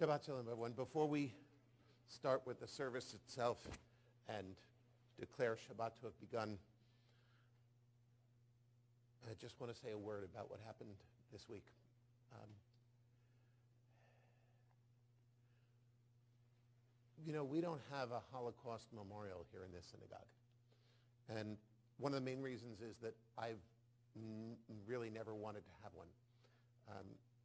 Shabbat Shalom, everyone. Before we start with the service itself and declare Shabbat to have begun, I just want to say a word about what happened this week. We don't have a Holocaust memorial here in this synagogue. And one of the main reasons is that I've really never wanted to have one.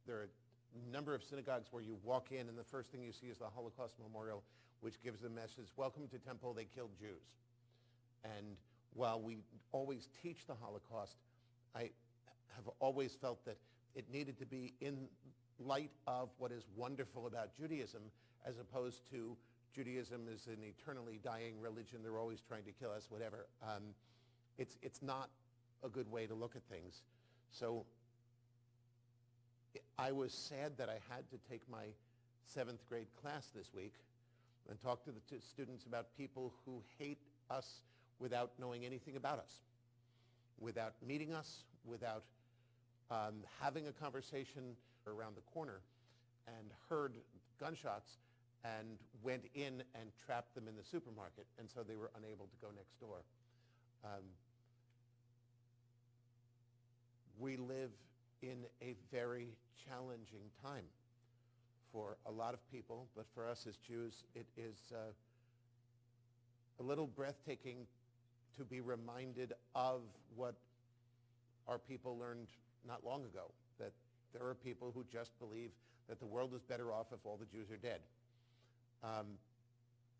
There are a number of synagogues where you walk in and the first thing you see is the Holocaust memorial, which gives the message, welcome to temple, they killed Jews. And while we always teach the Holocaust, I have always felt that it needed to be in light of what is wonderful about Judaism, as opposed to Judaism is an eternally dying religion, they're always trying to kill us, whatever. It's not a good way to look at things. So I was sad that I had to take my 7th grade class this week and talk to the students about people who hate us without knowing anything about us, without meeting us, without having a conversation around the corner, and heard gunshots and went in and trapped them in the supermarket, and so they were unable to go next door. We live in a very challenging time for a lot of people, but for us as Jews, it is a little breathtaking to be reminded of what our people learned not long ago, that there are people who just believe that the world is better off if all the Jews are dead.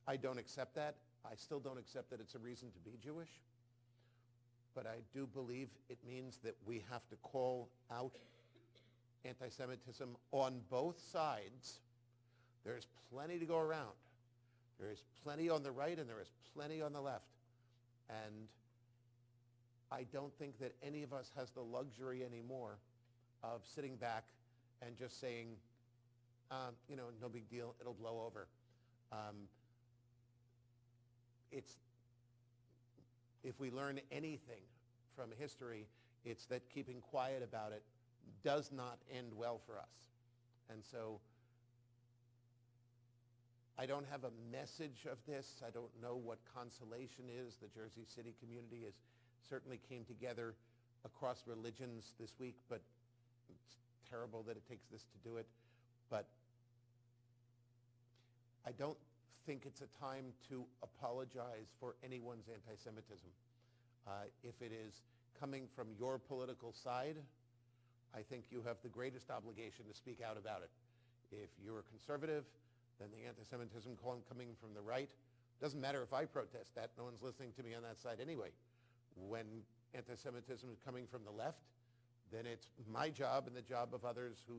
I don't accept that. I still don't accept that it's a reason to be Jewish. But I do believe it means that we have to call out anti-Semitism on both sides. There's plenty to go around. There is plenty on the right and there is plenty on the left. And I don't think that any of us has the luxury anymore of sitting back and just saying, no big deal, it'll blow over. If we learn anything from history, it's that keeping quiet about it does not end well for us. And so I don't have a message of this. I don't know what consolation is. The Jersey City community certainly came together across religions this week, but it's terrible that it takes this to do it. But I don't think it's a time to apologize for anyone's anti-Semitism. If it is coming from your political side, I think you have the greatest obligation to speak out about it. If you're a conservative, then the anti-Semitism coming from the right, doesn't matter if I protest that, no one's listening to me on that side anyway. When anti-Semitism is coming from the left, then it's my job and the job of others who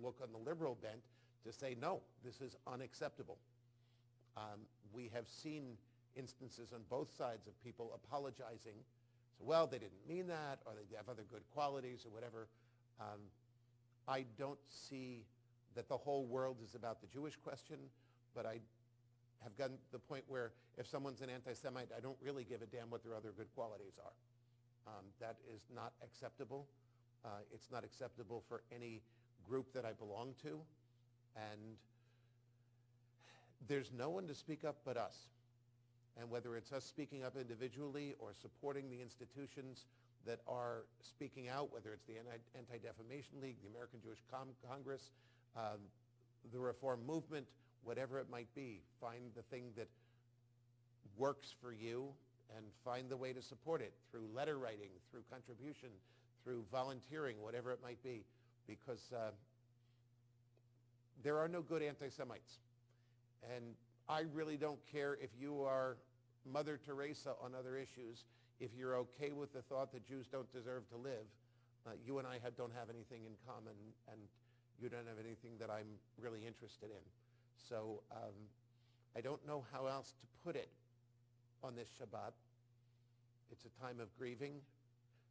look on the liberal bent to say, no, this is unacceptable. We have seen instances on both sides of people apologizing. So, well, they didn't mean that, or they have other good qualities or whatever. I don't see that the whole world is about the Jewish question, but I have gotten to the point where if someone's an anti-Semite, I don't really give a damn what their other good qualities are. That is not acceptable. It's not acceptable for any group that I belong to. And there's no one to speak up but us. And whether it's us speaking up individually or supporting the institutions that are speaking out, whether it's the Anti-Defamation League, the American Jewish Congress, the Reform Movement, whatever it might be, find the thing that works for you and find the way to support it through letter writing, through contribution, through volunteering, whatever it might be, because there are no good anti-Semites. And I really don't care if you are Mother Teresa on other issues. If you're okay with the thought that Jews don't deserve to live, you and I don't have anything in common, and you don't have anything that I'm really interested in. So I don't know how else to put it on this Shabbat. It's a time of grieving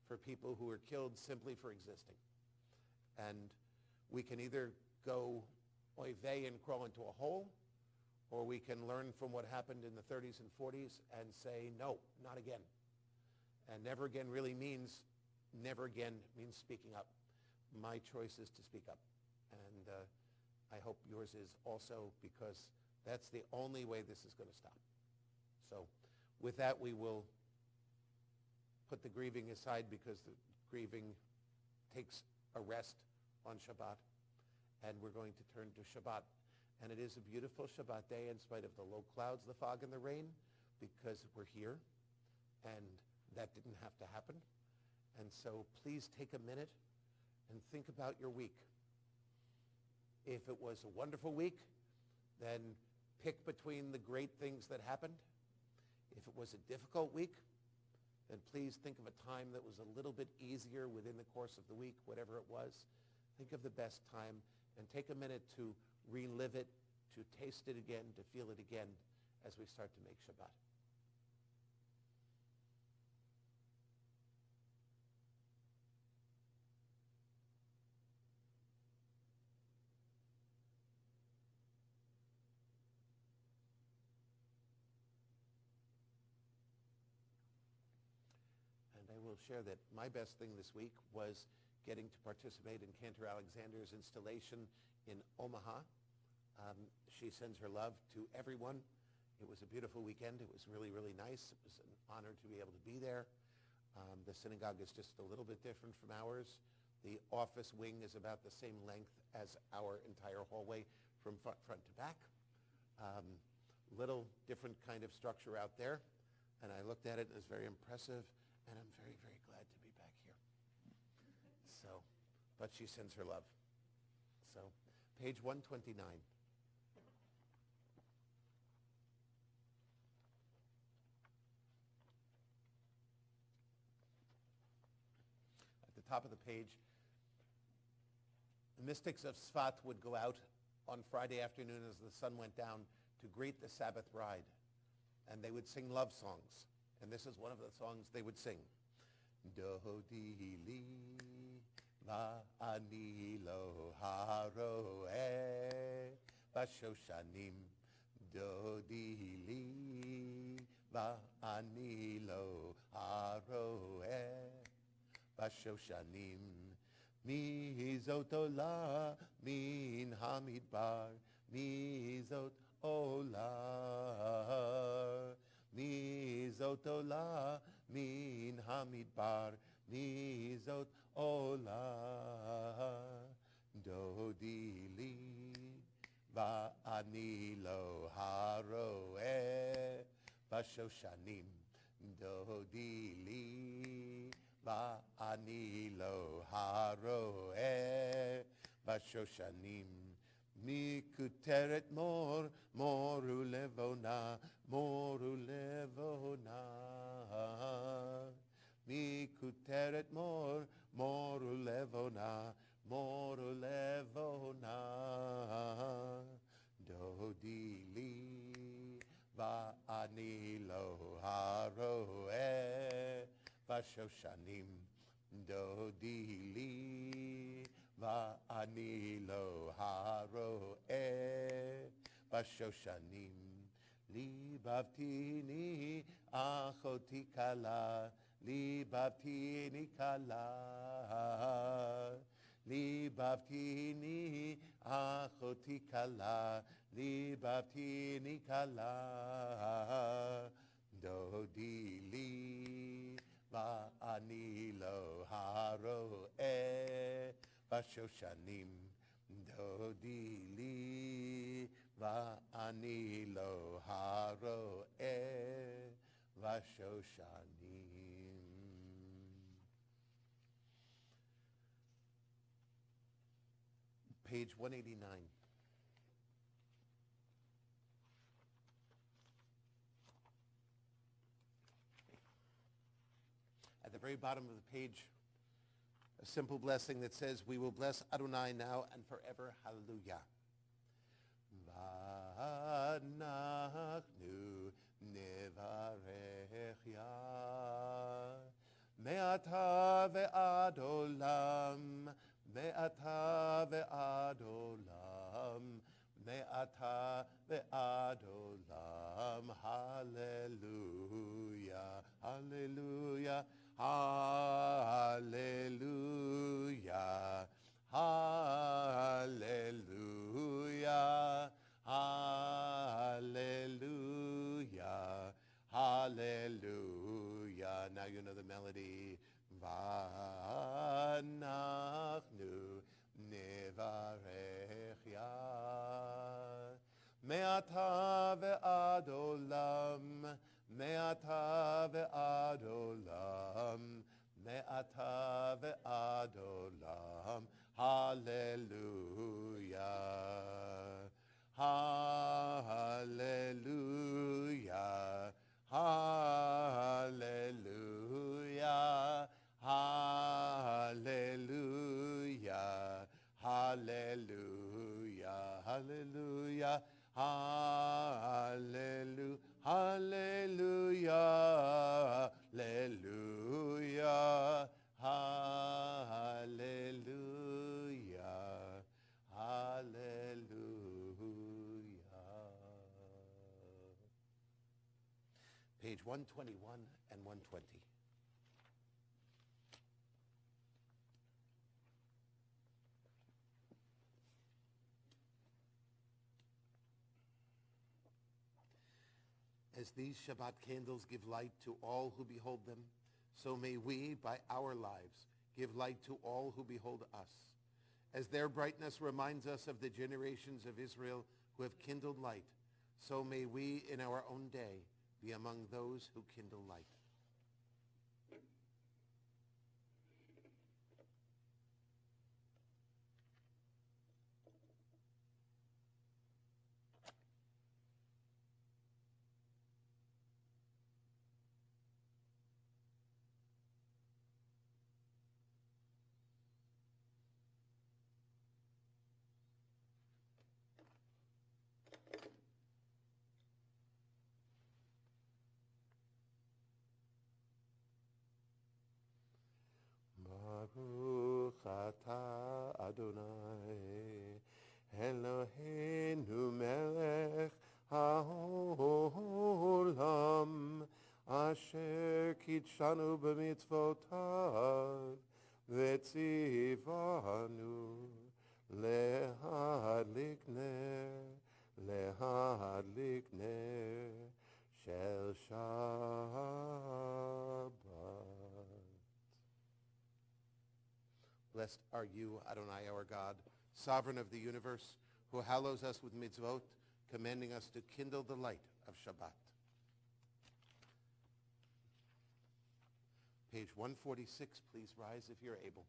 for people who were killed simply for existing. And we can either go oy vey and crawl into a hole, or we can learn from what happened in the 30s and 40s and say, no, not again. And never again really means, never again means speaking up. My choice is to speak up. And I hope yours is also, because that's the only way this is going to stop. So with that, we will put the grieving aside, because the grieving takes a rest on Shabbat. And we're going to turn to Shabbat. And it is a beautiful Shabbat day in spite of the low clouds, the fog, and the rain, because we're here. And that didn't have to happen. And so please take a minute and think about your week. If it was a wonderful week, then pick between the great things that happened. If it was a difficult week, then please think of a time that was a little bit easier within the course of the week, whatever it was. Think of the best time and take a minute to relive it, to taste it again, to feel it again as we start to make Shabbat. I will share that my best thing this week was getting to participate in Cantor Alexander's installation in Omaha. She sends her love to everyone. It was a beautiful weekend. It was really, really nice. It was an honor to be able to be there. The synagogue is just a little bit different from ours. The office wing is about the same length as our entire hallway from front to back. Little different kind of structure out there. And I looked at it and it was very impressive. And I'm very, very glad to be back here. So, but she sends her love. So, page 129. At the top of the page, the mystics of Sfat would go out on Friday afternoon as the sun went down to greet the Sabbath bride. And they would sing love songs. And this is one of the songs they would sing. Dodi li va'ani lo haroeh b'shoshanim. Dodi li va'ani lo haroeh b'shoshanim. Mi zot ola min hamidbar. Mi zot ola. Mi zot ola min hamidbar, mi zot ola. Dodi li va'ani lo haroeh b'shoshanim. Dodi li va'ani lo haroeh b'shoshanim. Mi kuteret mor, moru levona, moru levona. Mi kuteret mor, moru levona, moru levona. Dodi li va'ani lo haroeh b'shoshanim. Dodi li va'ani lo haroeh b'shoshanim. Li bavtini achoti kala, li bavtini kala. Li bavtini achoti kala, li bavtini kala. Dodi li va'ani lo haroeh b'shoshanim. Dodi li va'ani lo haroeh b'shoshanim. Page 189. At the very bottom of the page, a simple blessing that says, we will bless Adonai now and forever. Hallelujah. V'anachnu nevarech ya me'ata ve'ad olam, me'ata ve'ad olam, me'ata ve'ad olam. Hallelujah, hallelujah, hallelujah, hallelujah. Me'ata ve'ad olam, me'ata ve'ad olam, me'ata ve'ad olam. Hallelujah. Hallelujah. Hallelujah. Hallelujah. Hallelujah. Hallelujah. Hallelujah. Hallelujah. Hallelujah. Hallelujah. Hallelujah. Page 121 and 120. As these Shabbat candles give light to all who behold them, so may we, by our lives, give light to all who behold us. As their brightness reminds us of the generations of Israel who have kindled light, so may we in our own day be among those who kindle light. Baruch atah Adonai, Eloheinu melech haolam, asher kitshanu b'mitzvotav, v'tzivanu lehadlik ner shel Shabbat. Blessed are you, Adonai, our God, sovereign of the universe, who hallows us with mitzvot, commanding us to kindle the light of Shabbat. Page 146, please rise if you're able.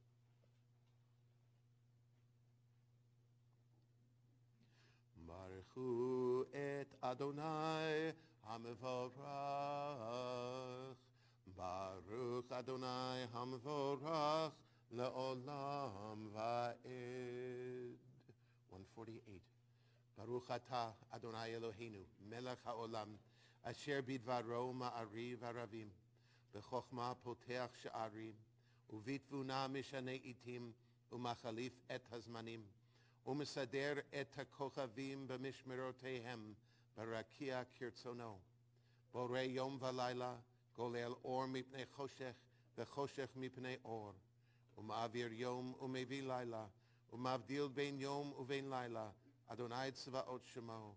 Baruchu et Adonai HaMevorach. Baruch Adonai HaMevorach le'olam va'ed. 148. Baruch atah Adonai Eloheinu melech ha'olam asher bidvaro ma'ariv aravim b'chokhmah poteach she'arim uvitvuna mishane itim umachalif et hazmanim umesader et hakochavim b'mishmerotehem barakia kirtzono borei yom v'layla golel or mipnei choshech v'choshech mipnei or umavir yom umevi layla umavdil ben yom uven layla Adonai tzvaot shemo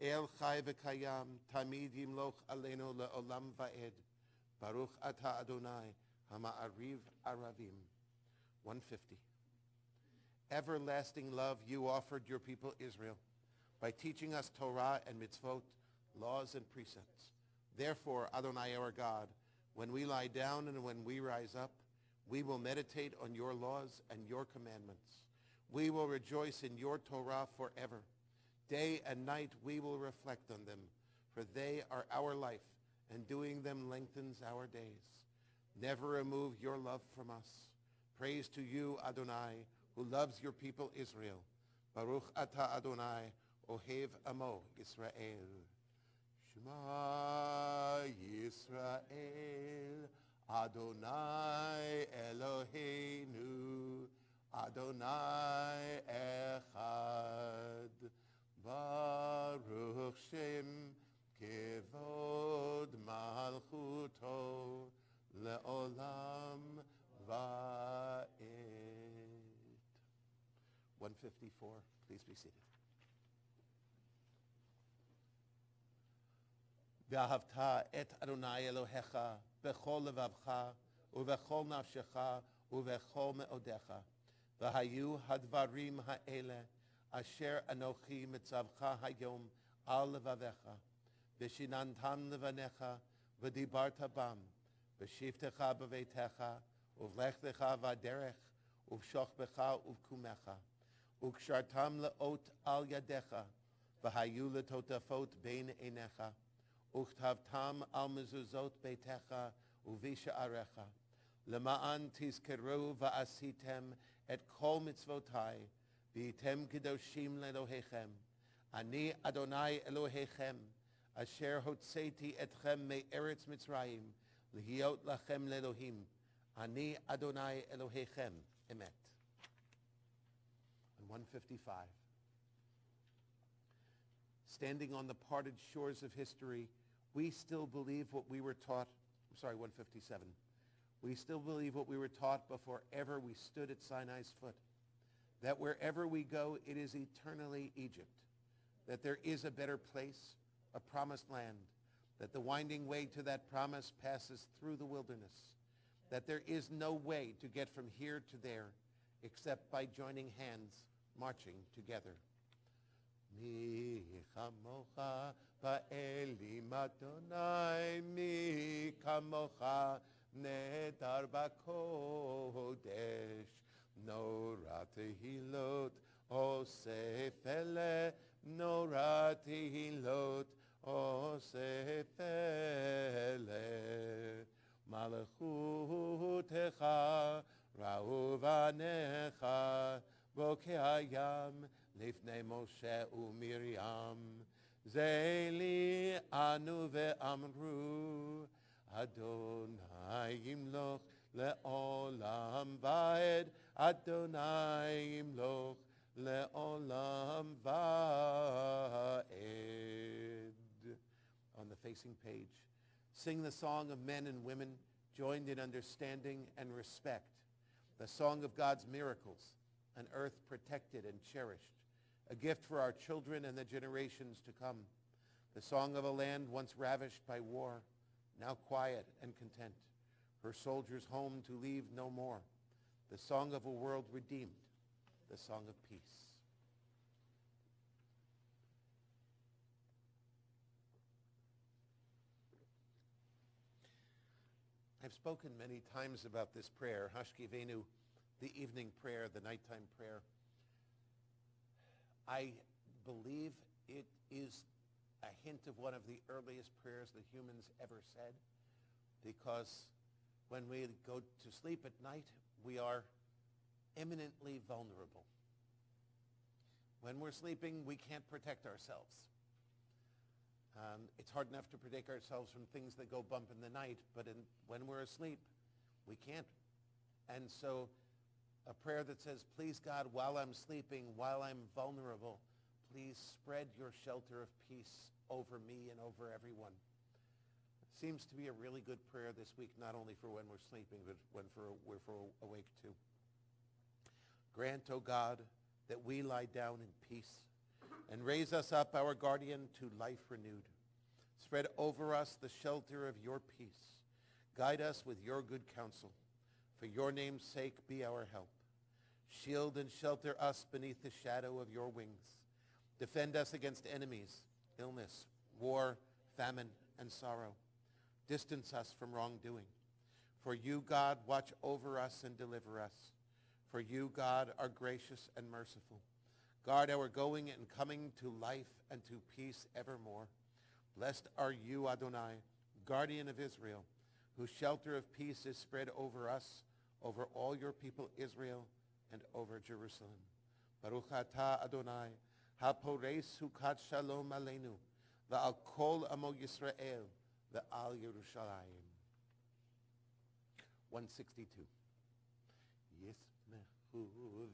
el chai v'kayam tamid yimloch aleinu le'olam va'ed Baruch atah Adonai hama'ariv aravim. 150. Everlasting love you offered your people Israel by teaching us Torah and mitzvot, laws and precepts. Therefore, Adonai our God, when we lie down and when we rise up, we will meditate on your laws and your commandments. We will rejoice in your Torah forever. Day and night we will reflect on them, for they are our life, and doing them lengthens our days. Never remove your love from us. Praise to you, Adonai, who loves your people Israel. Baruch atah Adonai, ohev amo Yisrael. Shema Yisrael, Adonai Eloheinu, Adonai echad. Baruch Shem kevod malchuto le'olam va'ed. 154, please be seated. V'ahavta et Adonai Elohecha b'chol levavcha u'v'chol nafshecha u'v'chol me'odecha v'hayu hadvarim ha'ele asher anochi mitzavcha hayom al levavecha, v'shinantam levanecha, v'dibarta bam, v'shivtecha b'veitecha, uvlechtecha v'aderech, uvshochbecha uvkumecha, ukshartam leot al yadecha, v'hayu letotafot bein einecha, uchtavtam al mezuzot beitecha, uvisha'arecha, lema'an tizkeru va'asitem et kol mitzvotai, v'item kedoshim le'elohechem, ani Adonai Elohechem, asher hotzeti etchem me'eretz Mitzrayim, lihiot lachem le'elohim, ani Adonai Elohechem, emet. And 155. Standing on the parted shores of history, we still believe what we were taught, 157. We still believe what we were taught before ever we stood at Sinai's foot, that wherever we go, it is eternally Egypt, that there is a better place, a promised land, that the winding way to that promise passes through the wilderness, that there is no way to get from here to there except by joining hands, marching together. Mi chamocha ba'elim Adonai, mi kamocha nedar b'kodesh, nora tehilot osef ele, nora tehilot osef ele, malachutecha ra'u v'anecha bokei hayam לפני משה ומרים, זה לי אנו ואמרו, אדוני ימלוך לעולם ועד, אדוני ימלוך לעולם ועד. On the facing page, sing the song of men and women joined in understanding and respect, the song of God's miracles, an earth protected and cherished, a gift for our children and the generations to come, the song of a land once ravished by war, now quiet and content, her soldiers home to leave no more, the song of a world redeemed, the song of peace. I've spoken many times about this prayer, Hashkivenu, the evening prayer, the nighttime prayer. I believe it is a hint of one of the earliest prayers that humans ever said, because when we go to sleep at night, we are eminently vulnerable. When we're sleeping, we can't protect ourselves. It's hard enough to protect ourselves from things that go bump in the night, but when we're asleep, we can't. And so a prayer that says, please God, while I'm sleeping, while I'm vulnerable, please spread your shelter of peace over me and over everyone. It seems to be a really good prayer this week, not only for when we're sleeping, but when we're awake too. Grant, O God, that we lie down in peace and raise us up, our guardian, to life renewed. Spread over us the shelter of your peace. Guide us with your good counsel. For your name's sake, be our help. Shield and shelter us beneath the shadow of your wings. Defend us against enemies, illness, war, famine, and sorrow. Distance us from wrongdoing. For you, God, watch over us and deliver us. For you, God, are gracious and merciful. Guard our going and coming to life and to peace evermore. Blessed are you, Adonai, guardian of Israel, whose shelter of peace is spread over us, over all your people Israel, and over Jerusalem. Baruch atah Adonai, ha-pores sukat shalom aleinu, va'al kol amo Yisrael, va'al Yerushalayim. 162. Yismechu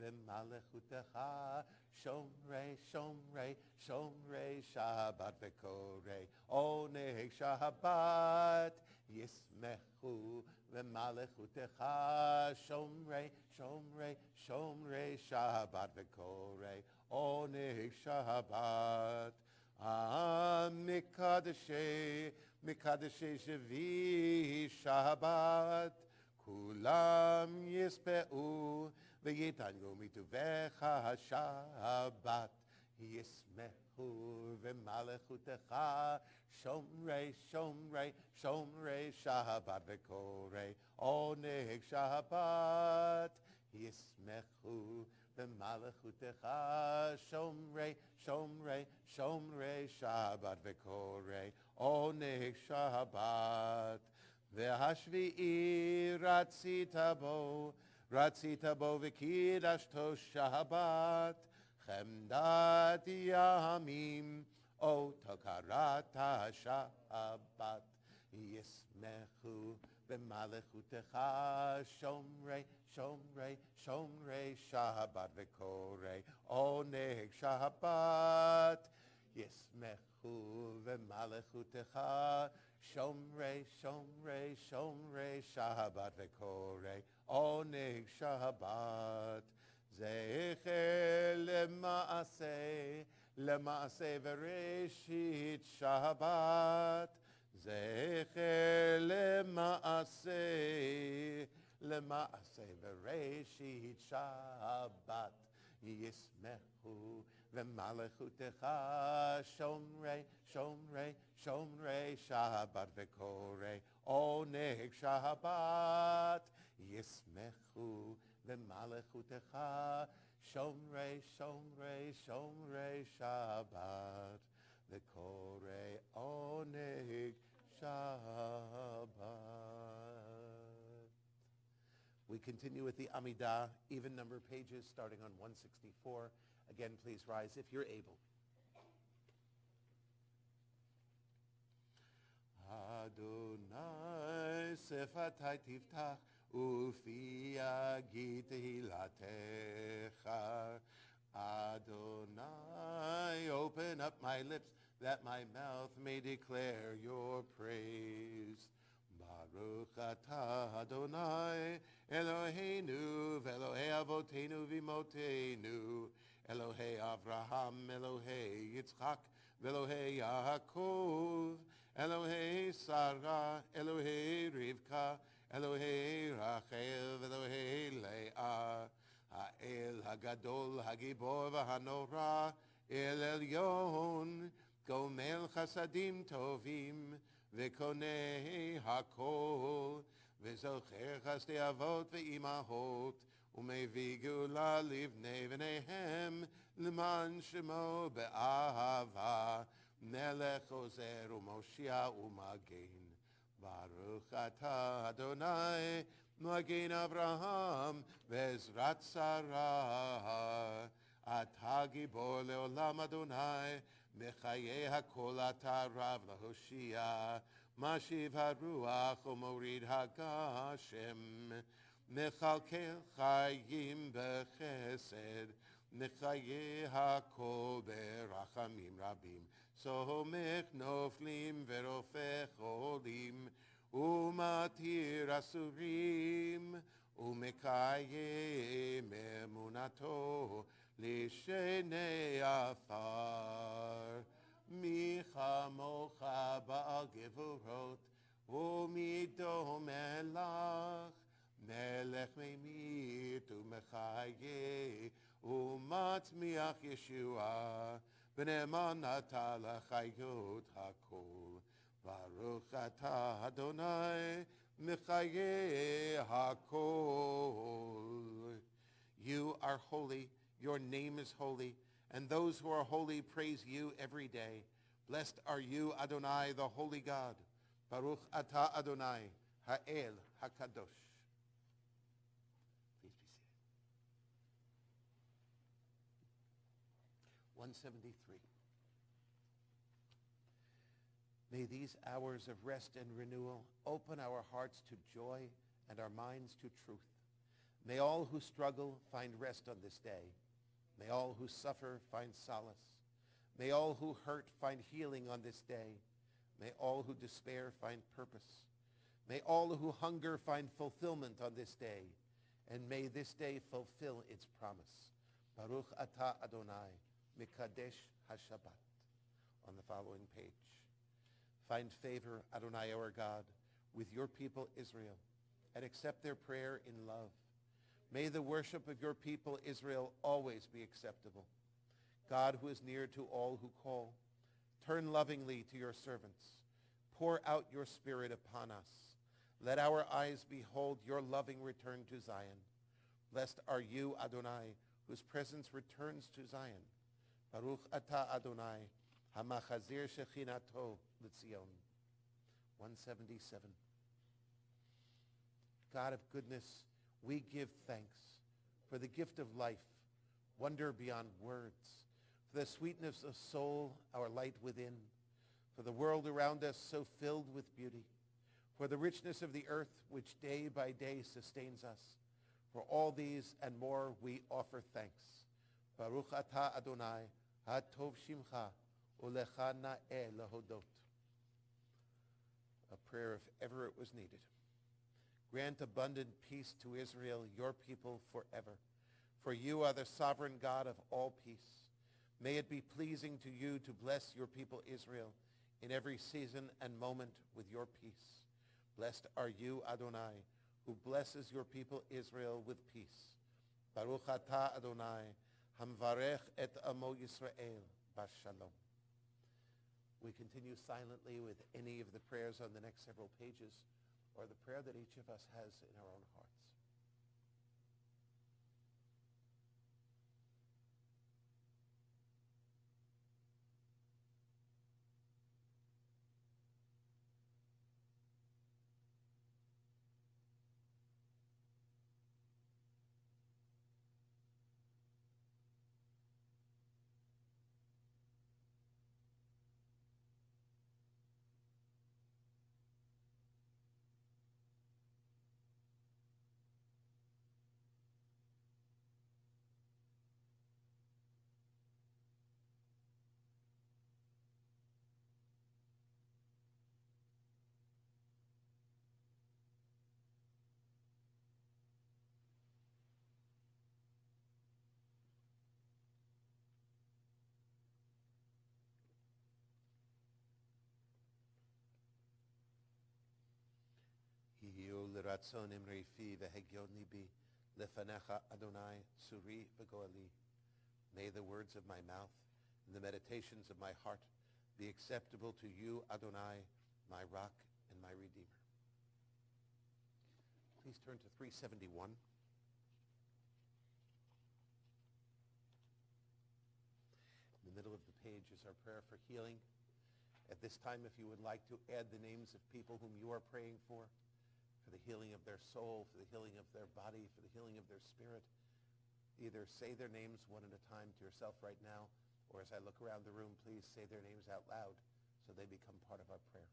v'malechutecha, shomrei, shomrei, shomrei, Shabbat v'korei, onei Shabbat. Yismechu v'malechutecha, shomrei, shomrei, shomrei, Shabbat v'korei, onei Shabbat. Mikadeshei, mikadeshei shevi Shabbat, kulam yispeu v'yitangu mituvecha Shabbat. Yismechu v'malechutecha shomrei shomrei shomrei Shabbat v'korei oneg Shabbat. Yismechu v'malechutecha shomrei shomrei shomrei Shabbat v'korei oneg Shabbat. V'hashvi'i ratzita bo v'kidashto Shabbat. Chemdat yamim o tokarata Shabbat. Yismechu b'malechutecha shomrei shomrei shomrei Shabbat v'korei oneg Shabbat. Yismechu b'malechutecha shomrei shomrei shomrei Shabbat v'korei oneg Shabbat. Zecher lema'aseh v'reshit Shabbat. Zecher lema'aseh v'reshit Shabbat. Yismechu v'malechutecha shomrei shomrei shomrei Shabbat v'korei oneg Shabbat. Yismechu v'malechutecha shomrei shomrei shomrei Shabbat v'korei oneg Shabbat. We continue with the Amidah, even number pages, starting on 164. Again, please rise if you're able. Adonai sefatai tiftach ufi yagid tehilatecha. Adonai, open up my lips that my mouth may declare your praise. Baruch atah Adonai Eloheinu v'Elohei Avotenu v'Imotenu, Elohei Avraham, Elohei Yitzchak, v'Elohei Yaakov, Elohei Sarah, Elohei Rivka, Elohei Rachel, v'Elohei Leah, Ha'el Hagadol, Hagibor v'Hanora, El Elyon, Gomel Chasadim Tovim, v'Konei Hakol, v'Zocher Chasdei Avot v'Imahot, Umevi Gula Livnei V'neihem, L'man Shemo Be'ahava, Melech Ozer U'Moshia U'Magen. Baruch atah Adonai, Magen Avraham, V'ezrat Sarah. Atah Gibor Le'olam Adonai, Mechayeh HaKol atah Rav LaHoshia, Mashiv HaRuach U'Morid HaGashem, Mechalkel Chayim B'Chesed, Mechayeh HaKol Be'Rachamim Rabim, Somech Noflim V'Rofech Olim, Umatir Asurim, Umekayem Emunato, Lishenei Afar. Micha mocha ba'al gevurot, u'midom elach, melech meimit u'mechaye, u'matzmiach Yeshua, v'ne'eman ata l'chayot hakol. Baruch atah Adonai, mechaye hakol. You are holy, your name is holy, and those who are holy praise you every day. Blessed are you, Adonai, the holy God. Baruch atah Adonai, ha'el hakadosh. Please be seated. 173. May these hours of rest and renewal open our hearts to joy and our minds to truth. May all who struggle find rest on this day. May all who suffer find solace. May all who hurt find healing on this day. May all who despair find purpose. May all who hunger find fulfillment on this day. And may this day fulfill its promise. Baruch atah Adonai, Mikadesh HaShabbat. On the following page. Find favor, Adonai our God, with your people Israel, and accept their prayer in love. May the worship of your people Israel always be acceptable. God who is near to all who call, turn lovingly to your servants. Pour out your Spirit upon us. Let our eyes behold your loving return to Zion. Blessed are you, Adonai, whose presence returns to Zion. Baruch atah Adonai, hamachazir shechinato l'Tzion. 177. God of goodness, we give thanks for the gift of life, wonder beyond words, for the sweetness of soul, our light within, for the world around us so filled with beauty, for the richness of the earth which day by day sustains us. For all these and more we offer thanks. Baruch atah Adonai, hatov shimcha, ulecha na'eh lehodot. A prayer if ever it was needed. Grant abundant peace to Israel, your people forever. For you are the sovereign God of all peace. May it be pleasing to you to bless your people Israel in every season and moment with your peace. Blessed are you, Adonai, who blesses your people Israel with peace. Baruch atah Adonai, hamvarech et amo Yisrael bashalom. We continue silently with any of the prayers on the next several pages, or the prayer that each of us has in our own hearts. Yiyu l'ratzon imrei fi v'hegyon libi lefanecha Adonai suri v'goali. May the words of my mouth and the meditations of my heart be acceptable to you, Adonai, my rock and my redeemer. Please turn to 371. In the middle of the page is our prayer for healing. At this time, if you would like to add the names of people whom you are praying for the healing of their soul, for the healing of their body, for the healing of their spirit, either say their names one at a time to yourself right now, or as I look around the room, please say their names out loud so they become part of our prayer.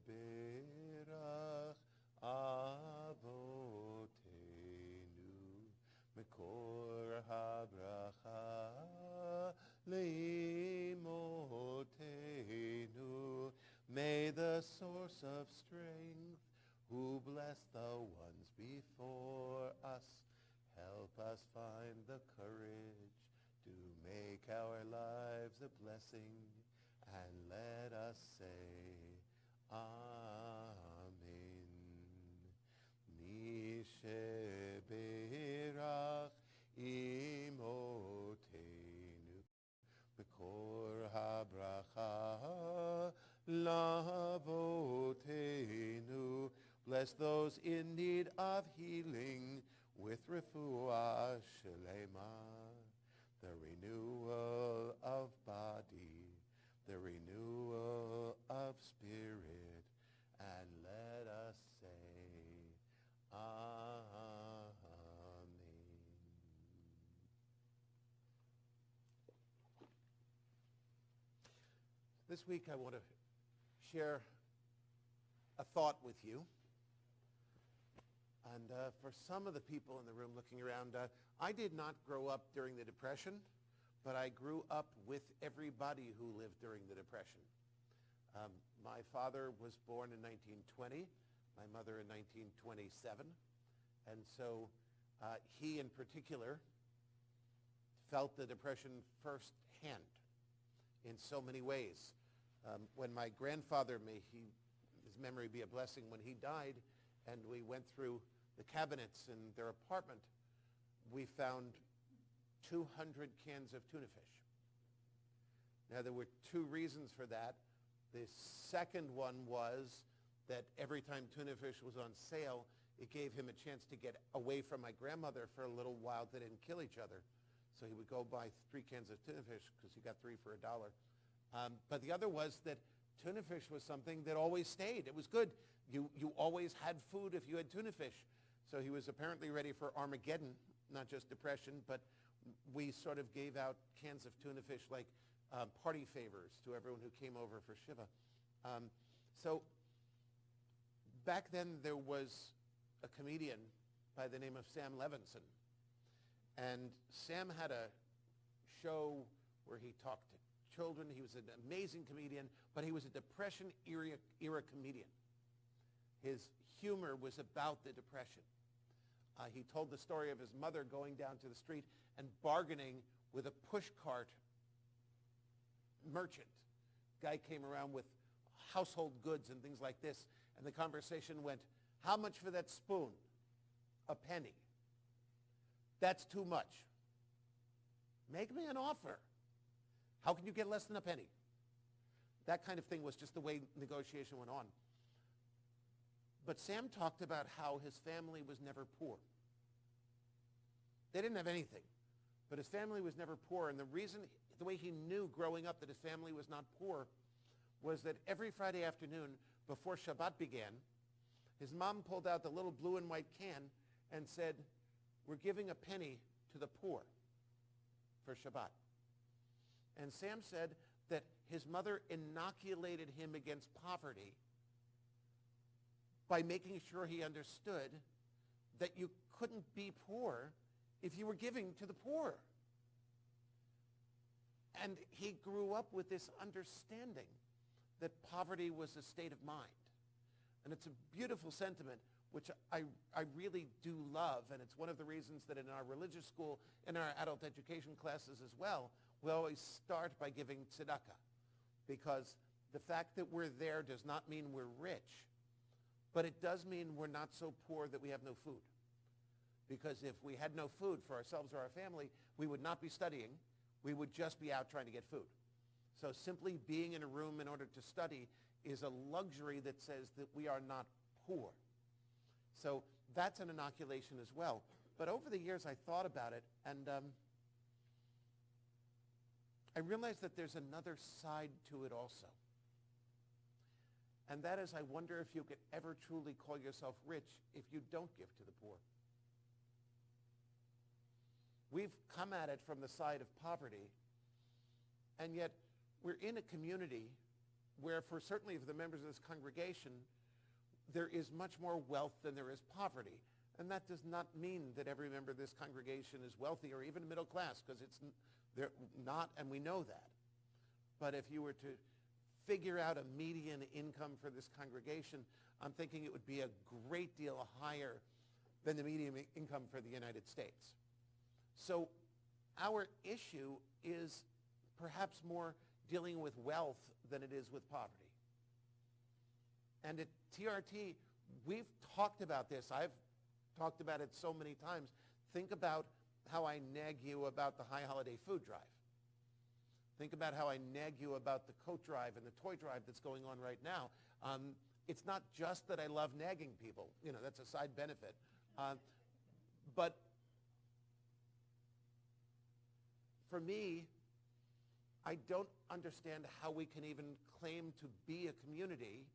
Berach avotenu mekor habracha leimotenu. May the source of strength, who bless the ones before us, help us find the courage to make our lives a blessing, and let us say, Amen. Mi sheberach imotenu b'kor habracha lavotenu. Bless those in need of healing with refuah shlema, the renewal of body, the renewal of spirit, and let us say, Amen. This week I want to share a thought with you. And for some of the people in the room looking around, I did not grow up during the Depression, but I grew up with everybody who lived during the Depression. My father was born in 1920, my mother in 1927, and so he in particular felt the Depression firsthand in so many ways. When my grandfather, may his memory be a blessing, when he died and we went through the cabinets in their apartment, we found 200 cans of tuna fish. Now, there were two reasons for that. The second one was that every time tuna fish was on sale, it gave him a chance to get away from my grandmother for a little while. They didn't kill each other. So he would go buy 3 cans of tuna fish because he got 3 for $1. But the other was that tuna fish was something that always stayed. It was good. You always had food if you had tuna fish. So he was apparently ready for Armageddon, not just depression, but we sort of gave out cans of tuna fish like party favors to everyone who came over for Shiva. So back then there was a comedian by the name of Sam Levinson. And Sam had a show where he talked to children. He was an amazing comedian, but he was a Depression-era comedian. His humor was about the Depression. He told the story of his mother going down to the street and bargaining with a pushcart merchant. Guy came around with household goods and things like this, and the conversation went, "How much for that spoon?" "A penny." "That's too much." "Make me an offer." "How can you get less than a penny?" That kind of thing was just the way negotiation went on. But Sam talked about how his family was never poor. They didn't have anything, but his family was never poor. And the way he knew growing up that his family was not poor was that every Friday afternoon before Shabbat began, his mom pulled out the little blue and white can and said, "We're giving a penny to the poor for Shabbat." And Sam said that his mother inoculated him against poverty by making sure he understood that you couldn't be poor if you were giving to the poor. And he grew up with this understanding that poverty was a state of mind. And it's a beautiful sentiment, which I really do love. And it's one of the reasons that in our religious school, in our adult education classes as well, we always start by giving tzedakah. Because the fact that we're there does not mean we're rich. But it does mean we're not so poor that we have no food. Because if we had no food for ourselves or our family, we would not be studying. We would just be out trying to get food. So simply being in a room in order to study is a luxury that says that we are not poor. So that's an inoculation as well. But over the years, I thought about it, and I realized that there's another side to it also. And that is, I wonder if you could ever truly call yourself rich if you don't give to the poor. We've come at it from the side of poverty, and yet we're in a community where, for certainly for the members of this congregation, there is much more wealth than there is poverty. And that does not mean that every member of this congregation is wealthy or even middle class, because they're not, and we know that. But if you were to figure out a median income for this congregation, I'm thinking it would be a great deal higher than the median income for the United States. So our issue is perhaps more dealing with wealth than it is with poverty. And at TRT, we've talked about this. I've talked about it so many times. Think about how I nag you about the High Holiday Food Drive. Think about how I nag you about the coat drive and the toy drive that's going on right now. It's not just that I love nagging people. You know, that's a side benefit. But for me, I don't understand how we can even claim to be a community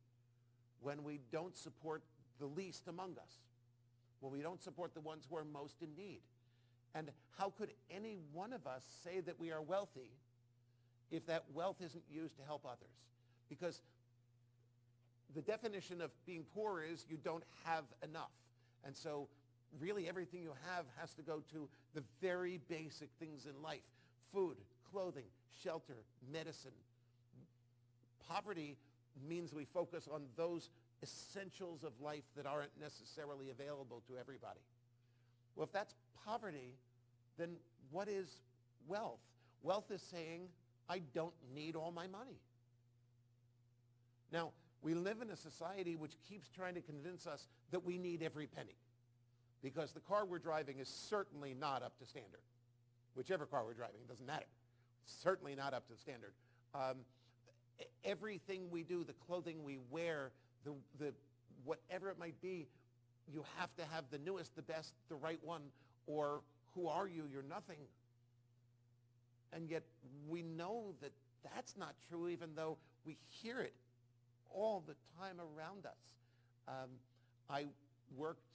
when we don't support the least among us, when we don't support the ones who are most in need. And how could any one of us say that we are wealthy if that wealth isn't used to help others? Because the definition of being poor is you don't have enough. And so really everything you have has to go to the very basic things in life: food, clothing, shelter, medicine. Poverty means we focus on those essentials of life that aren't necessarily available to everybody. Well, if that's poverty, then what is wealth? Wealth is saying, I don't need all my money. Now, we live in a society which keeps trying to convince us that we need every penny, because the car we're driving is certainly not up to standard. Whichever car we're driving, it doesn't matter. Certainly not up to standard. Everything we do, the clothing we wear, the whatever it might be, you have to have the newest, the best, the right one, or who are you? You're nothing. And yet we know that that's not true, even though we hear it all the time around us. I worked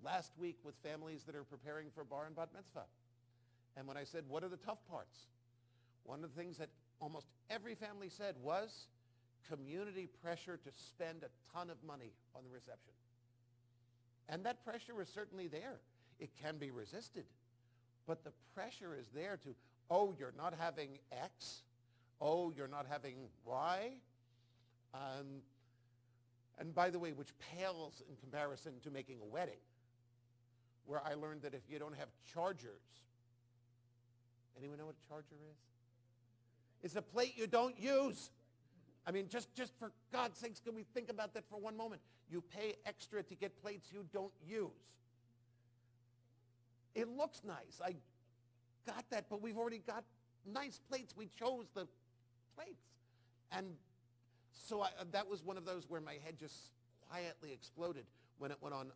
last week with families that are preparing for bar and bat mitzvah. And when I said, what are the tough parts? One of the things that almost every family said was community pressure to spend a ton of money on the reception. And that pressure is certainly there. It can be resisted. But the pressure is there to, oh, you're not having X. Oh, you're not having Y. And by the way, which pales in comparison to making a wedding, where I learned that if you don't have chargers, anyone know what a charger is? It's a plate you don't use. I mean, just for God's sakes, can we think about that for one moment? You pay extra to get plates you don't use. It looks nice. I got that, but we've already got nice plates. We chose the plates. And so that was one of those where my head just quietly exploded when it went on.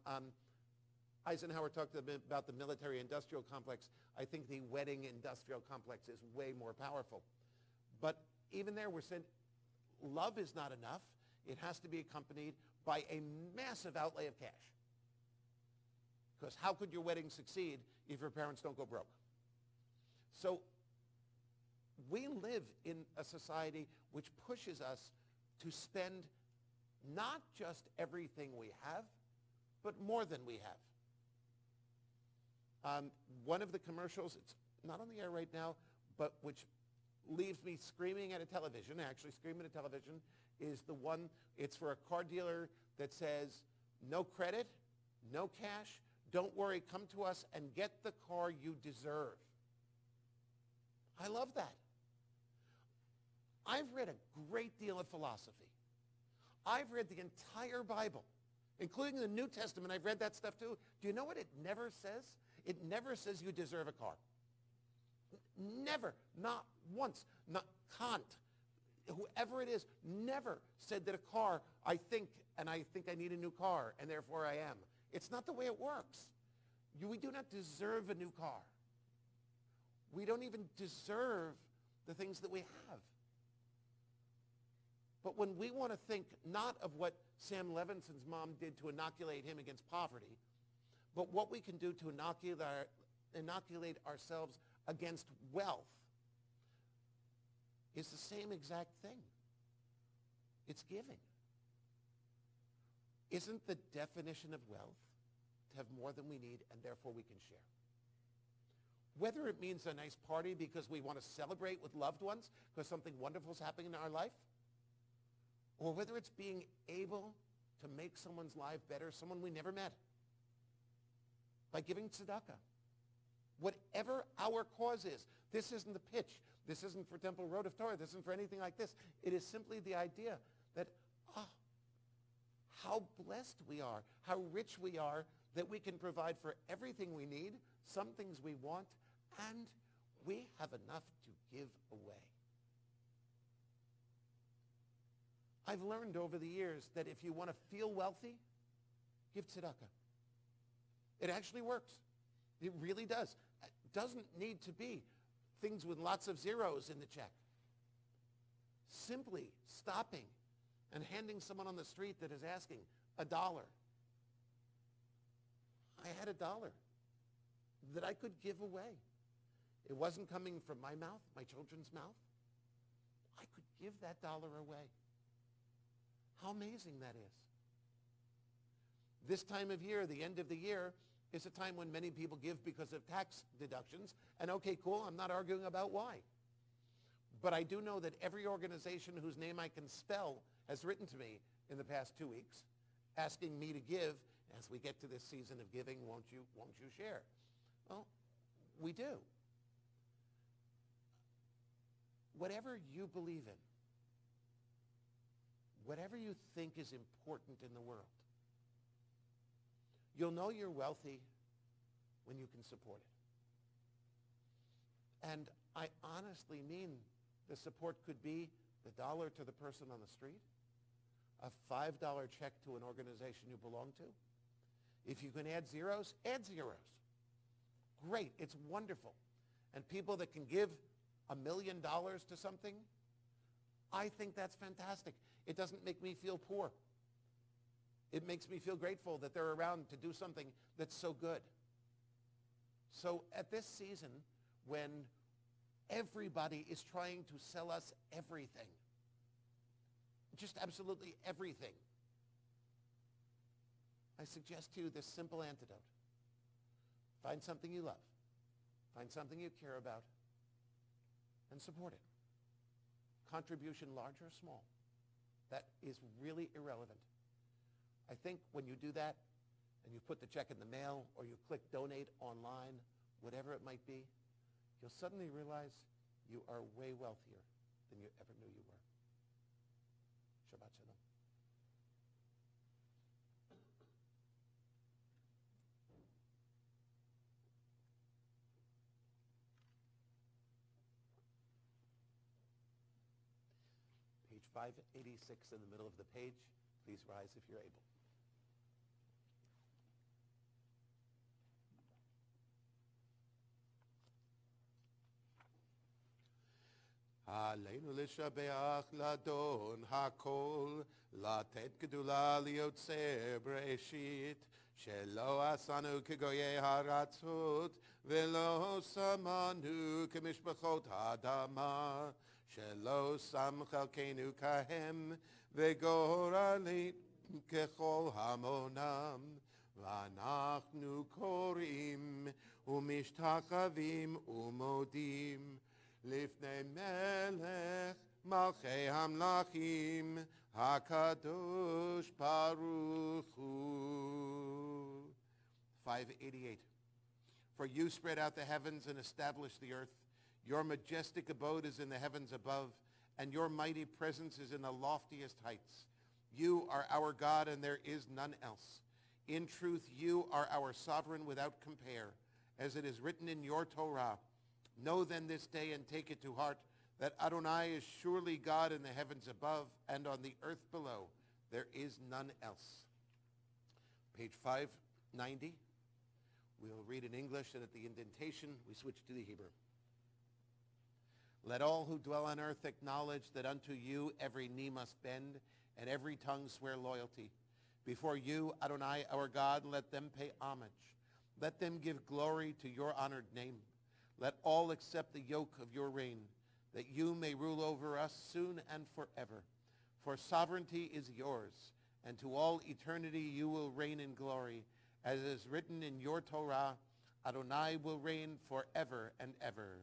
Eisenhower talked a bit about the military-industrial complex. I think the wedding-industrial complex is way more powerful. But even there, we're saying love is not enough. It has to be accompanied by a massive outlay of cash. Because how could your wedding succeed if your parents don't go broke? So we live in a society which pushes us to spend not just everything we have, but more than we have. One of the commercials, it's not on the air right now, but which leaves me screaming at a television, actually screaming at a television, is the one, it's for a car dealer that says, no credit, no cash, don't worry, come to us and get the car you deserve. I love that. I've read a great deal of philosophy. I've read the entire Bible, including the New Testament. I've read that stuff too. Do you know what it never says? It never says you deserve a car. Never, not once, not Kant, whoever it is, never said that a car, I think I need a new car, and therefore I am. It's not the way it works. We do not deserve a new car. We don't even deserve the things that we have. But when we want to think not of what Sam Levinson's mom did to inoculate him against poverty, but what we can do to inoculate ourselves against wealth, is the same exact thing. It's giving. Isn't the definition of wealth to have more than we need and therefore we can share? Whether it means a nice party because we want to celebrate with loved ones because something wonderful is happening in our life, or whether it's being able to make someone's life better, someone we never met, by giving tzedakah. Whatever our cause is, this isn't the pitch. This isn't for Temple Rodeph Torah. This isn't for anything like this. It is simply the idea that, how blessed we are, how rich we are, that we can provide for everything we need, some things we want, and we have enough to give away. I've learned over the years that if you want to feel wealthy, give tzedakah. It actually works. It really does. It doesn't need to be things with lots of zeros in the check. Simply stopping and handing someone on the street that is asking $1. I had $1 that I could give away. It wasn't coming from my mouth, my children's mouth. I could give that $1 away. How amazing that is. This time of year, the end of the year, is a time when many people give because of tax deductions. And okay, cool, I'm not arguing about why. But I do know that every organization whose name I can spell has written to me in the past 2 weeks asking me to give. As we get to this season of giving, won't you share? Well, we do. Whatever you believe in, whatever you think is important in the world, you'll know you're wealthy when you can support it. And I honestly mean the support could be the dollar to the person on the street, a $5 check to an organization you belong to. If you can add zeros, add zeros. Great, it's wonderful. And people that can give $1 million to something, I think that's fantastic. It doesn't make me feel poor. It makes me feel grateful that they're around to do something that's so good. So at this season, when everybody is trying to sell us everything, just absolutely everything, I suggest to you this simple antidote. Find something you love. Find something you care about and support it. Contribution, large or small, that is really irrelevant. I think when you do that and you put the check in the mail or you click donate online, whatever it might be, you'll suddenly realize you are way wealthier than you ever knew you were. Shabbat Shalom. Page 586 in the middle of the page. Please rise if you're able. עלינו לשבח לאדון הכל, לתת גדולה ליוצר בראשית, שלא עשנו כגויי הארצות, ולא שמנו כמשפחות האדמה, שלא שם חלקנו כהם, וגורלנו ככל המונם, ואנחנו קוראים ומשתחווים ומודים, לפני מלך מלכי המלכים, הקדוש ברוך הוא. 588. For you spread out the heavens and establish the earth. Your majestic abode is in the heavens above, and your mighty presence is in the loftiest heights. You are our God, and there is none else. In truth, you are our sovereign without compare, as it is written in your Torah. Know then this day and take it to heart that Adonai is surely God in the heavens above and on the earth below. There is none else. Page 590. We'll read in English, and at the indentation, we switch to the Hebrew. Let all who dwell on earth acknowledge that unto you every knee must bend and every tongue swear loyalty. Before you, Adonai, our God, let them pay homage. Let them give glory to your honored name. Let all accept the yoke of your reign, that you may rule over us soon and forever. For sovereignty is yours, and to all eternity you will reign in glory. As is written in your Torah, Adonai will reign forever and ever.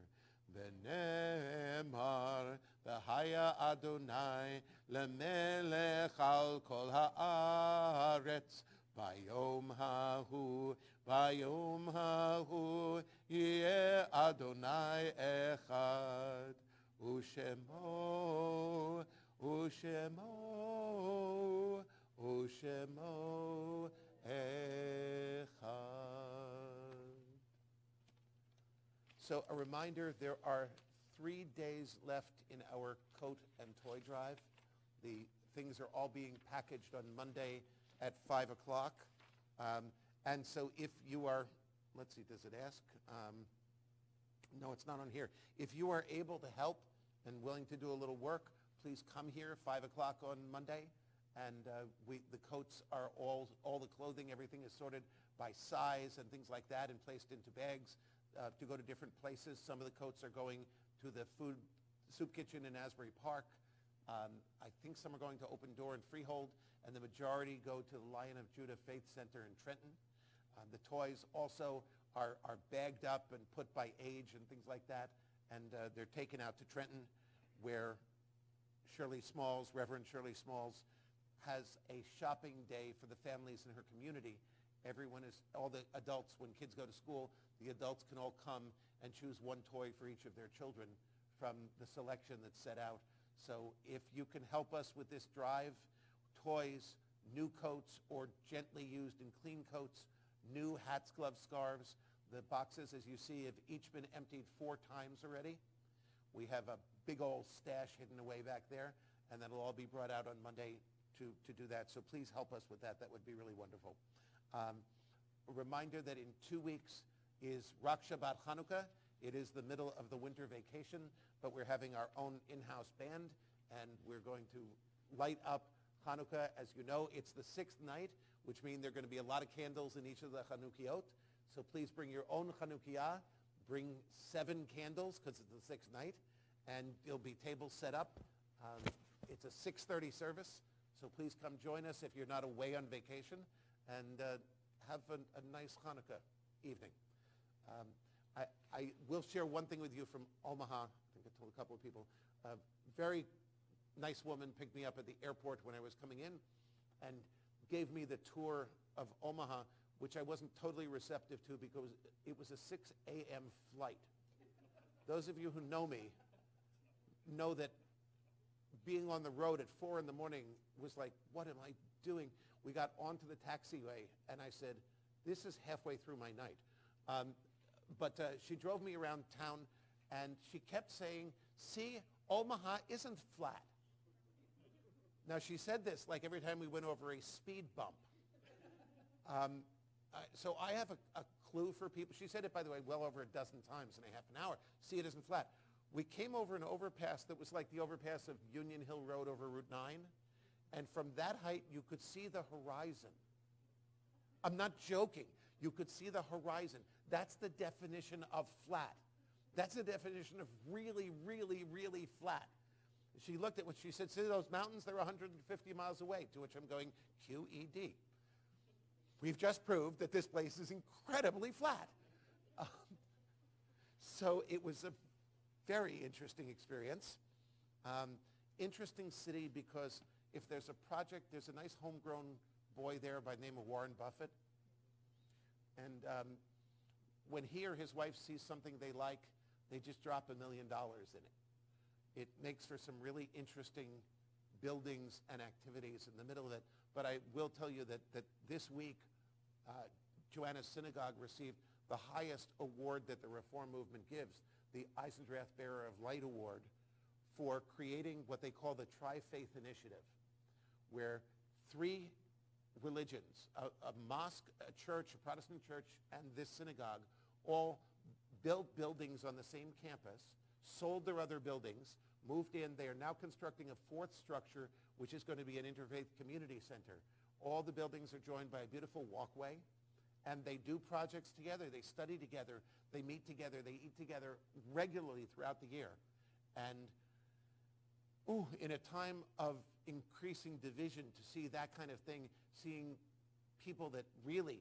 V'nemar, v'haya Adonai, lemelech al kol haaretz, bayom hahu, bayom hahu, yeh Adonai echad, ushemo, ushemo, ushemo echad. So a reminder, there are 3 days left in our coat and toy drive. The things are all being packaged on Monday at 5 o'clock. And so if you are, let's see, does it ask? No, it's not on here. If you are able to help and willing to do a little work, please come here 5 o'clock on Monday. And the coats are all the clothing, everything is sorted by size and things like that and placed into bags to go to different places. Some of the coats are going to the soup kitchen in Asbury Park. I think some are going to Open Door and Freehold, and the majority go to the Lion of Judah Faith Center in Trenton. The toys also are bagged up and put by age and things like that, and they're taken out to Trenton. where Reverend Shirley Smalls, has a shopping day for the families in her community. All the adults, when kids go to school, the adults can all come and choose one toy for each of their children from the selection that's set out. So if you can help us with this drive, toys, new coats or gently used and clean coats, new hats, gloves, scarves. The boxes, as you see, have each been emptied 4 times already. We have a big old stash hidden away back there, and that'll all be brought out on Monday to do that. So please help us with that. That would be really wonderful. A reminder that in 2 weeks is Rosh Shabbat Chanukah. It is the middle of the winter vacation, but we're having our own in-house band, and we're going to light up Hanukkah. As you know, it's the 6th night, which means there are going to be a lot of candles in each of the Chanukiot. So please bring your own Chanukiah. Bring 7 candles because it's the 6th night, and there'll be tables set up. It's a 6:30 service, so please come join us if you're not away on vacation, and have a nice Hanukkah evening. I will share one thing with you from Omaha. I think I told a couple of people. A very nice woman picked me up at the airport when I was coming in and gave me the tour of Omaha, which I wasn't totally receptive to because it was a 6 a.m. flight. Those of you who know me know that being on the road at 4 in the morning was like, what am I doing? We got onto the taxiway, and I said, this is halfway through my night. But she drove me around town, and she kept saying, see, Omaha isn't flat. Now, she said this like every time we went over a speed bump. So I have a clue for people. She said it, by the way, well over a dozen times in a half an hour. See, it isn't flat. We came over an overpass that was like the overpass of Union Hill Road over Route 9. And from that height, you could see the horizon. I'm not joking. You could see the horizon. That's the definition of flat. That's the definition of really, really, really flat. She looked at what she said, see those mountains? They're 150 miles away, to which I'm going, QED. We've just proved that this place is incredibly flat. So it was a very interesting experience. Interesting city because if there's a project, there's a nice homegrown boy there by the name of Warren Buffett. And when he or his wife sees something they like, they just drop $1 million in it. It makes for some really interesting buildings and activities in the middle of it. But I will tell you that this week, Joanna's Synagogue received the highest award that the Reform movement gives, the Eisendrath Bearer of Light Award, for creating what they call the Tri-Faith Initiative, where 3 religions, a mosque, a church, a Protestant church, and this synagogue, all built buildings on the same campus, sold their other buildings, moved in. They are now constructing a 4th structure, which is going to be an interfaith community center. All the buildings are joined by a beautiful walkway, and they do projects together. They study together. They meet together. They eat together regularly throughout the year. And in a time of increasing division, to see that kind of thing, seeing people that really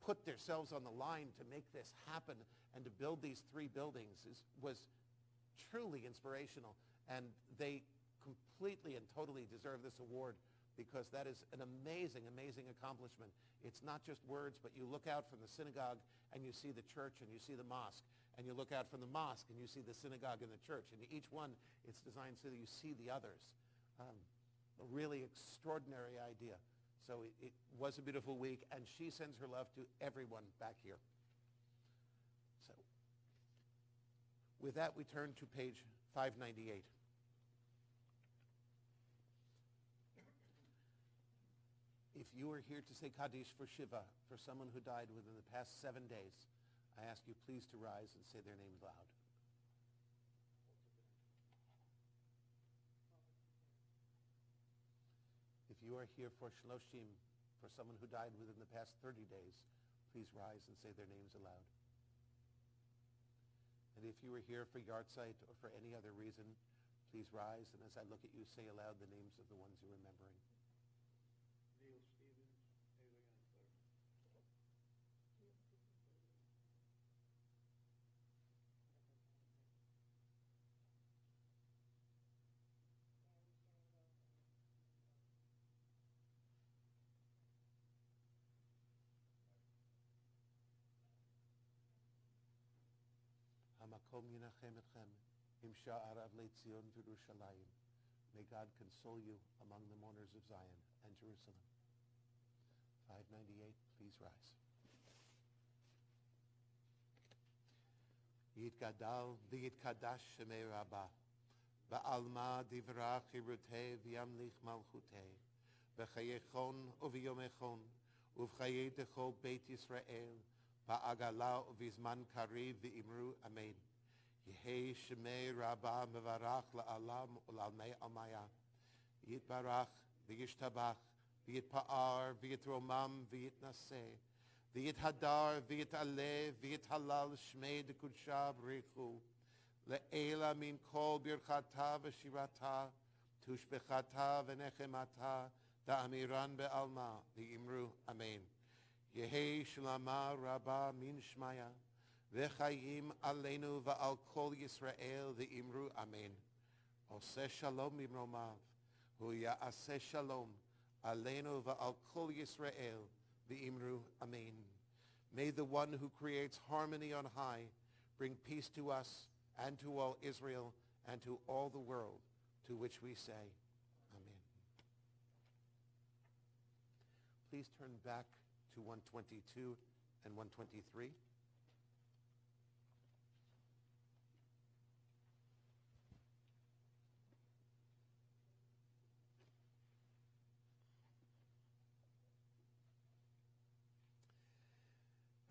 put themselves on the line to make this happen and to build these 3 buildings was truly inspirational. And they completely and totally deserve this award because that is an amazing, amazing accomplishment. It's not just words, but you look out from the synagogue and you see the church and you see the mosque. And you look out from the mosque and you see the synagogue and the church. And each one, it's designed so that you see the others. A really extraordinary idea. So it was a beautiful week, and she sends her love to everyone back here. So with that, we turn to page 598. If you are here to say Kaddish for Shiva, for someone who died within the past 7 days, I ask you please to rise and say their names loud. If you are here for Shloshim, for someone who died within the past 30 days, please rise and say their names aloud. And if you are here for Yartzeit or for any other reason, please rise, and as I look at you, say aloud the names of the ones you're remembering. Yinachem etchem im sha'ar avlei Tzion v'Yerushalayim. May God console you among the mourners of Zion and Jerusalem. 598, please rise. Yitgadal v'yitkadash shemei Rabbah. Ba'alma divrach chirutei v'yamlich malchutei. B'chayechon u'v'yomechon. Uv'chayei dechol Beit Yisrael. Ba'agala u'v'zman kariv v'imru amen. Yehei shemei Rabbah mevarach la'alam u'lalmei almaya. Yitbarach v'yishtabach v'yitpa'ar v'yitromam v'yitnaseh. V'yithadar v'yitaleh v'yithalal shmei dekudshav richu. Le'ela min kol birchata v'shirata tushbechata v'nechemata da'amiran be'alma v'imru amen. Yehei shlama rabba min shmaya v'chayim aleinu v'al kol Yisrael v'imru amen. Oseh shalom bimromav hu ya'aseh shalom aleinu v'al kol Yisrael v'imru amen. May the one who creates harmony on high bring peace to us and to all Israel and to all the world, to which we say, amen. Please turn back to 122 and 123.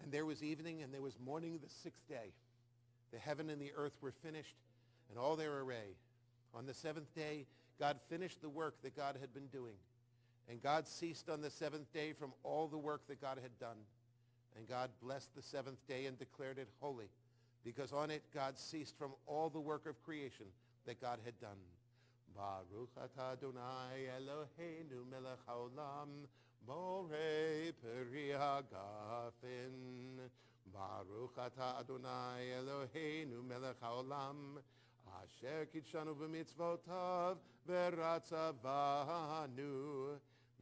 And there was evening and there was morning the sixth day. The heaven and the earth were finished and all their array. On the seventh day, God finished the work that God had been doing. And God ceased on the seventh day from all the work that God had done. And God blessed the seventh day and declared it holy, because on it God ceased from all the work of creation that God had done. Baruch atah Adonai Eloheinu melech haolam, borei peri hagafen. Baruch atah Adonai Eloheinu melech haolam, asher kitshanu b'mitzvotav v'ratzavanu,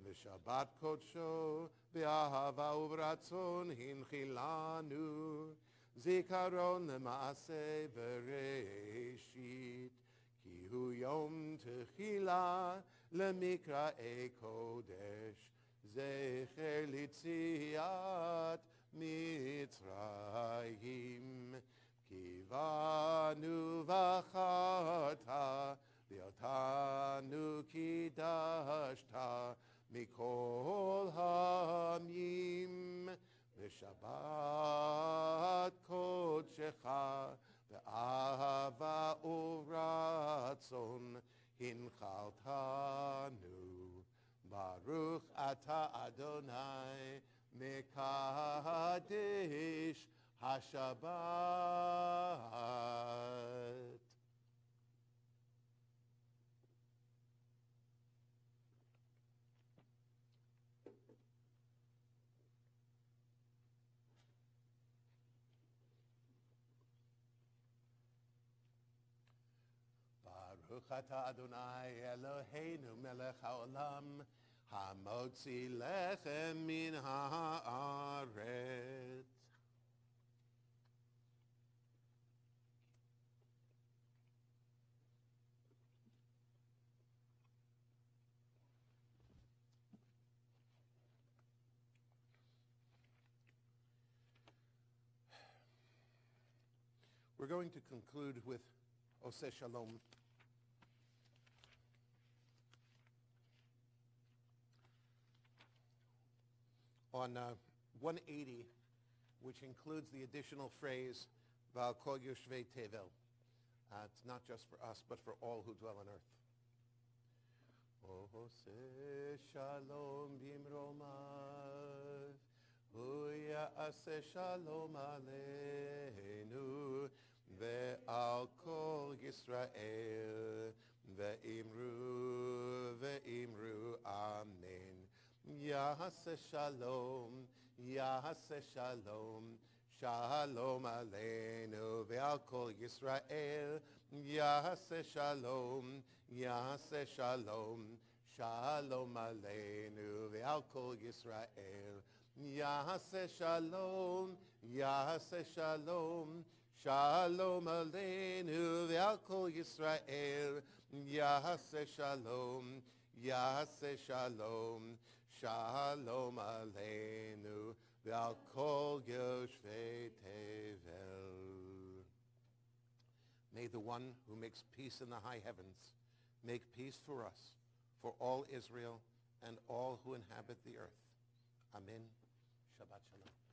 v'shabbat kodsho b'ahava u'v'ratzon hinchilanu, zikaron l'maaseh v'reishit, ki hu yom techila l'mikra'ei kodesh, zecher litziat Mitzrayim, kivanu v'chata, v'yotanu kidashta, mikol hamim, v'shabbat kodshecha, v'ahava u'ratzon, hinchaltanu, Baruch atah Adonai, Mekadesh HaShabbat. Baruch atah Adonai Eloheinu melech haolam, Hamotzi lechem min haaretz. We're going to conclude with Oseh Shalom. On 180, which includes the additional phrase, Val kol yoshvei tevel. It's not just for us, but for all who dwell on earth. Oseh shalom bimromav, v'ya'aseh shalom aleinu, ve'al kol Yisrael, ve'imru amen. Yaseh shalom, Yaseh shalom, shalom aleinu ve'al kol Yisrael. Yaseh shalom, Yaseh shalom, shalom aleinu ve'al kol Yisrael. Yaseh shalom, Yaseh shalom, Shalom aleinu ve'al kol Yisrael. Yaseh shalom, Yaseh shalom. Shalom aleinu ve'al kol yoshvei tevel. May the one who makes peace in the high heavens make peace for us, for all Israel and all who inhabit the earth. Amen. Shabbat shalom.